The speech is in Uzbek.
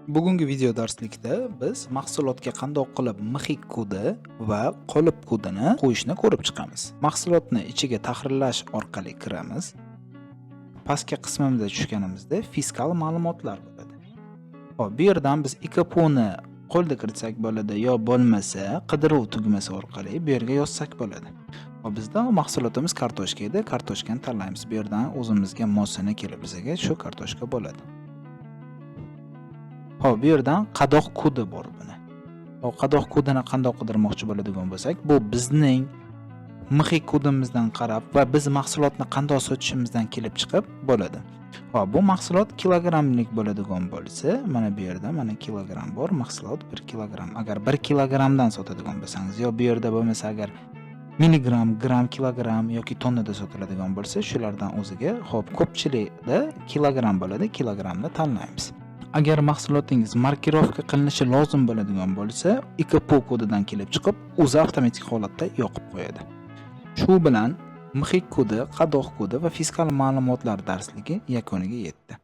Bugungi video darslikda biz mahsulotga qandoq qilib mixik kodi va qolip kodini qo'yishni ko'rib chiqamiz. Mahsulotni ichiga tahrirlash orqali kiramiz. Pastki qismimizga tushganimizda fiskal ma'lumotlar bo'ladi. Hop, bu yerdan biz IKPO'ni qo'lda kiritsak bo'ladi yo bo'lmasa qidiruv tugmasi orqali bu yerga yozsak bo'ladi. Hop, bizda mahsulotimiz kartoshka edi. Kartoshkani tanlaymiz. Bu yerdan o'zimizga mosini kelib bizaga shu kartoshka bo'ladi. Hop, bu yerdan qadoq kodi bor buni. Hop, qadoq kodini qandoq qidirmoqchi bo'ladigan bo'lsak, bu bizning mixik kodimizdan qarab va biz mahsulotni qandoq sotishimizdan kelib chiqib bo'ladi. Hop, bu mahsulot kilogramlik bo'ladigan bo'lsa, mana bu yerda mana kilogram bor, mahsulot 1 kilogram. Agar 1 kilogramdan sotadigan bo'lsangiz, yo bu yerda bo'lmasa agar milligram, gram, kilogram yoki tonnada sotiladigan bo'lsa, shulardan o'ziga, hop, ko'pchilikda kilogram bo'ladi, kilogramni tanlaymiz. Agar mahsulotingiz markirovka qilinishi lozim bo'ladigan bo'lsa, IKPO kodidan kelib chiqib, o'zi avtomatik holatda yoqib qo'yadi. Shu bilan mixik kodi, qadoq kodi va fiskal ma'lumotlar darsligi yakuniga yetdi.